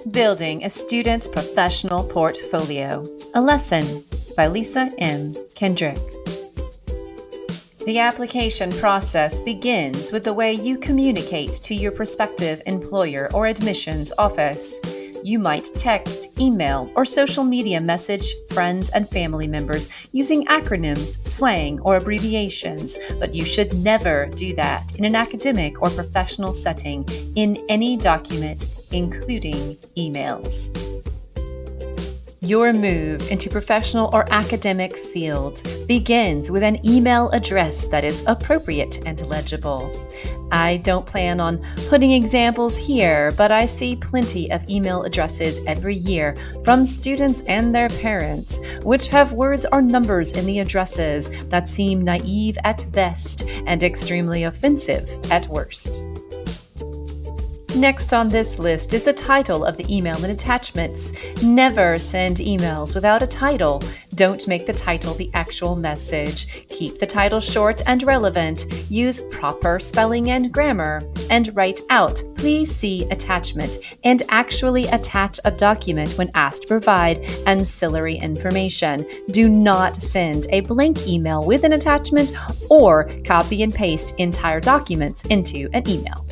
Building a Student's Professional Portfolio, a lesson by Lisa M. Kendrick. The application process begins with the way you communicate to your prospective employer or admissions office. You might text, email, or social media message friends and family members using acronyms, slang, or abbreviations, but you should never do that in an academic or professional setting in any document, including emails. Your move into professional or academic fields begins with an email address that is appropriate and legible. I don't plan on putting examples here, but I see plenty of email addresses every year from students and their parents, which have words or numbers in the addresses that seem naive at best and extremely offensive at worst. Next on this list is the title of the email and attachments. Never send emails without a title. Don't make the title the actual message. Keep the title short and relevant. Use proper spelling and grammar. And write out, "Please see attachment," and actually attach a document when asked to provide ancillary information. Do not send a blank email with an attachment or copy and paste entire documents into an email.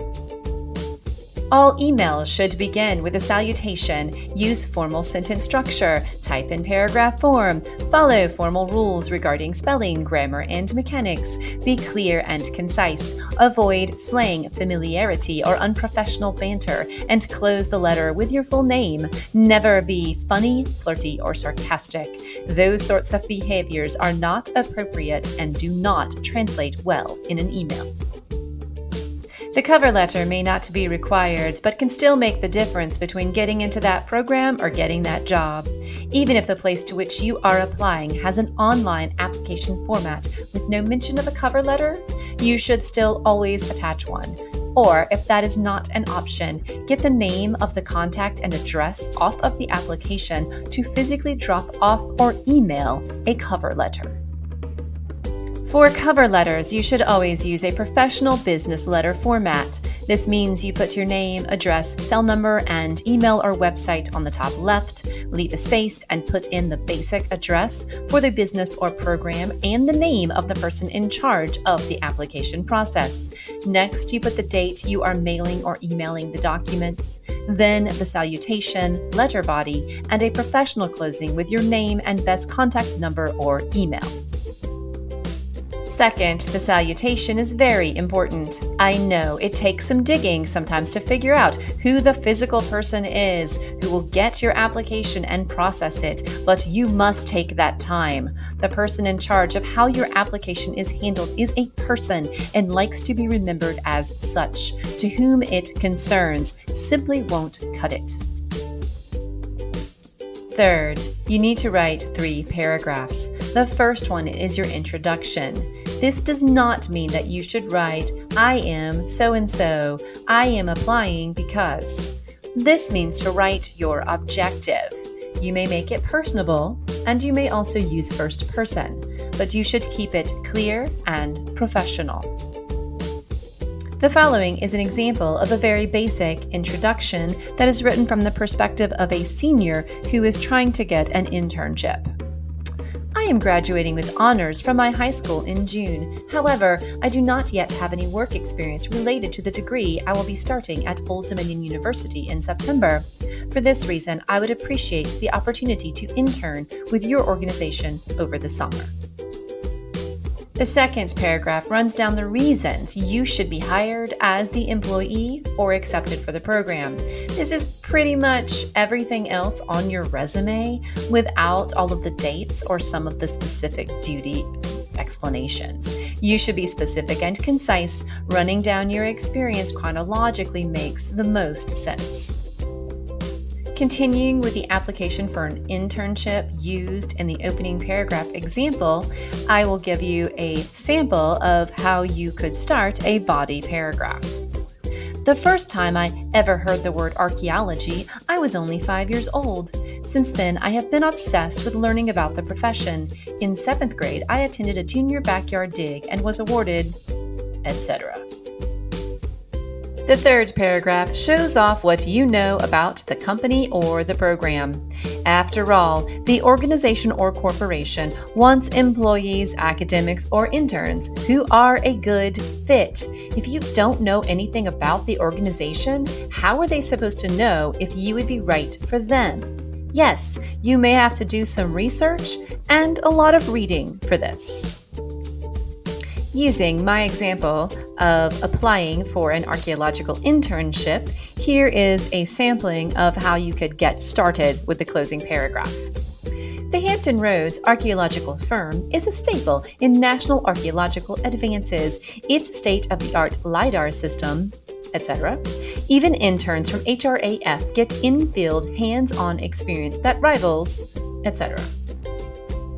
All emails should begin with a salutation. Use formal sentence structure. Type in paragraph form. Follow formal rules regarding spelling, grammar, and mechanics. Be clear and concise. Avoid slang, familiarity, or unprofessional banter, and close the letter with your full name. Never be funny, flirty, or sarcastic. Those sorts of behaviors are not appropriate and do not translate well in an email. The cover letter may not be required, but can still make the difference between getting into that program or getting that job. Even if the place to which you are applying has an online application format with no mention of a cover letter, you should still always attach one. Or, if that is not an option, get the name of the contact and address off of the application to physically drop off or email a cover letter. For cover letters, you should always use a professional business letter format. This means you put your name, address, cell number, and email or website on the top left, leave a space, and put in the basic address for the business or program and the name of the person in charge of the application process. Next, you put the date you are mailing or emailing the documents, then the salutation, letter body, and a professional closing with your name and best contact number or email. Second, the salutation is very important. I know it takes some digging sometimes to figure out who the physical person is who will get your application and process it, but you must take that time. The person in charge of how your application is handled is a person and likes to be remembered as such. To whom it concerns simply won't cut it. Third, you need to write 3 paragraphs. The first one is your introduction. This does not mean that you should write, "I am so-and-so, I am applying because." This means to write your objective. You may make it personable, and you may also use first person, but you should keep it clear and professional. The following is an example of a very basic introduction that is written from the perspective of a senior who is trying to get an internship. I am graduating with honors from my high school in June. However, I do not yet have any work experience related to the degree I will be starting at Old Dominion University in September. For this reason, I would appreciate the opportunity to intern with your organization over the summer. The second paragraph runs down the reasons you should be hired as the employee or accepted for the program. This is pretty much everything else on your resume without all of the dates or some of the specific duty explanations. You should be specific and concise. Running down your experience chronologically makes the most sense. Continuing with the application for an internship used in the opening paragraph example, I will give you a sample of how you could start a body paragraph. The first time I ever heard the word archaeology, I was only 5 years old. Since then, I have been obsessed with learning about the profession. In 7th grade, I attended a junior backyard dig and was awarded, etc. The third paragraph shows off what you know about the company or the program. After all, the organization or corporation wants employees, academics, or interns who are a good fit. If you don't know anything about the organization, how are they supposed to know if you would be right for them? Yes, you may have to do some research and a lot of reading for this. Using my example of applying for an archaeological internship, here is a sampling of how you could get started with the closing paragraph. The Hampton Roads Archaeological Firm is a staple in national archaeological advances, its state-of-the-art LiDAR system, etc. Even interns from HRAF get in-field, hands-on experience that rivals, etc.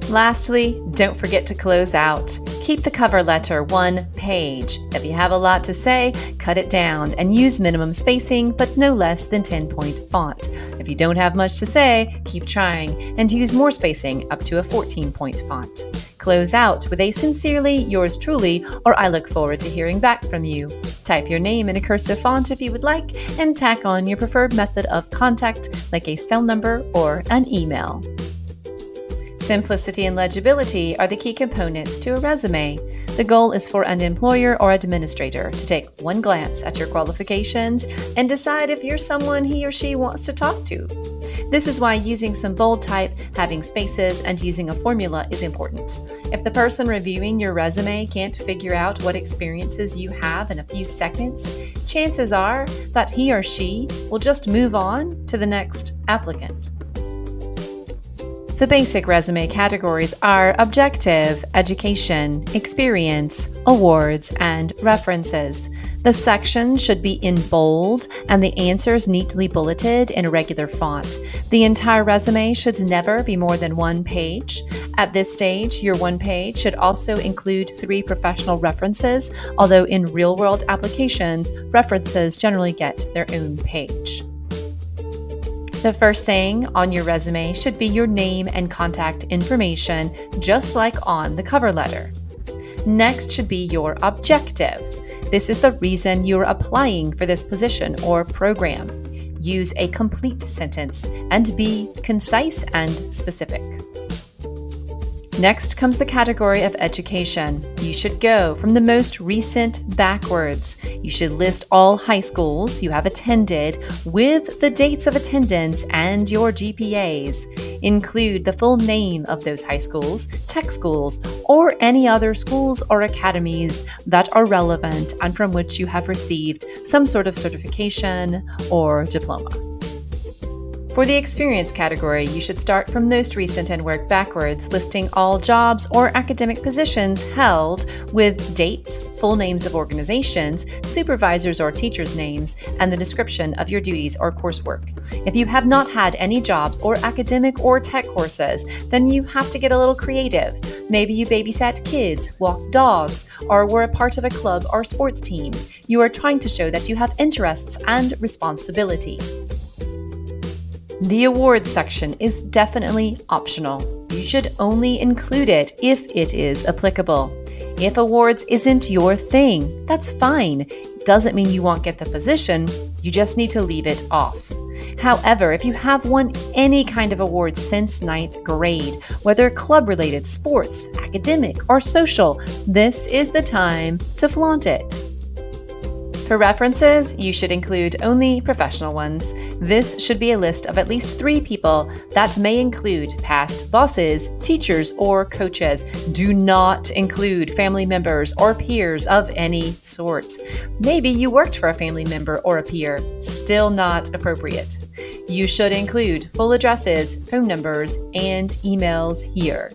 Lastly, don't forget to close out. Keep the cover letter one page. If you have a lot to say, cut it down and use minimum spacing, but no less than 10-point font. If you don't have much to say, keep trying and use more spacing up to a 14-point font. Close out with a sincerely yours truly, or I look forward to hearing back from you. Type your name in a cursive font if you would like, and tack on your preferred method of contact like a cell number or an email. Simplicity and legibility are the key components to a resume. The goal is for an employer or administrator to take one glance at your qualifications and decide if you're someone he or she wants to talk to. This is why using some bold type, having spaces, and using a formula is important. If the person reviewing your resume can't figure out what experiences you have in a few seconds, chances are that he or she will just move on to the next applicant. The basic resume categories are objective, education, experience, awards, and references. The section should be in bold and the answers neatly bulleted in a regular font. The entire resume should never be more than one page. At this stage, your one page should also include 3 professional references, although in real-world applications, references generally get their own page. The first thing on your resume should be your name and contact information, just like on the cover letter. Next should be your objective. This is the reason you're applying for this position or program. Use a complete sentence and be concise and specific. Next comes the category of education. You should go from the most recent backwards. You should list all high schools you have attended with the dates of attendance and your GPAs. Include the full name of those high schools, tech schools, or any other schools or academies that are relevant and from which you have received some sort of certification or diploma. For the experience category, you should start from most recent and work backwards, listing all jobs or academic positions held with dates, full names of organizations, supervisors or teachers' names, and the description of your duties or coursework. If you have not had any jobs or academic or tech courses, then you have to get a little creative. Maybe you babysat kids, walked dogs, or were a part of a club or sports team. You are trying to show that you have interests and responsibility. The awards section is definitely optional. You should only include it if it is applicable. If awards isn't your thing, that's fine. It doesn't mean you won't get the position, you just need to leave it off. However, if you have won any kind of award since 9th grade, whether club-related, sports, academic, or social, this is the time to flaunt it. For references, you should include only professional ones. This should be a list of at least 3 people that may include past bosses, teachers, or coaches. Do not include family members or peers of any sort. Maybe you worked for a family member or a peer. Still not appropriate. You should include full addresses, phone numbers, and emails here.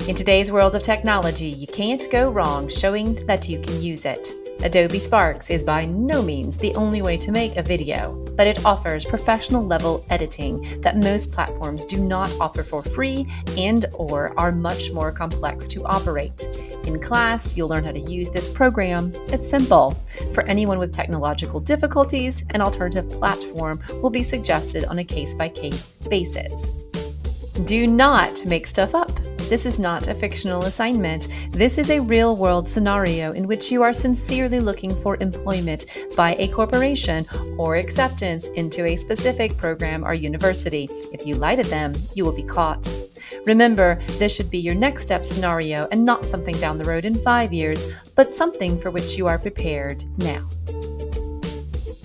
In today's world of technology, you can't go wrong showing that you can use it. Adobe Spark is by no means the only way to make a video, but it offers professional level editing that most platforms do not offer for free and/or are much more complex to operate. In class, you'll learn how to use this program. It's simple. For anyone with technological difficulties, an alternative platform will be suggested on a case-by-case basis. Do not make stuff up. this is not a fictional assignment. This is a real-world scenario in which you are sincerely looking for employment by a corporation or acceptance into a specific program or university. If you lie to them, you will be caught. Remember, this should be your next step scenario and not something down the road in 5 years, but something for which you are prepared now.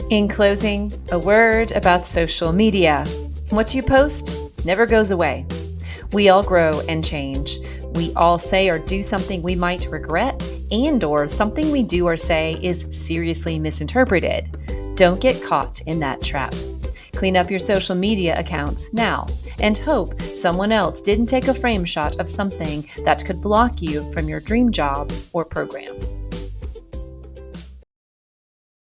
In closing, a word about social media. What you post never goes away. We all grow and change. We all say or do something we might regret, and/or something we do or say is seriously misinterpreted. Don't get caught in that trap. Clean up your social media accounts now and hope someone else didn't take a frame shot of something that could block you from your dream job or program.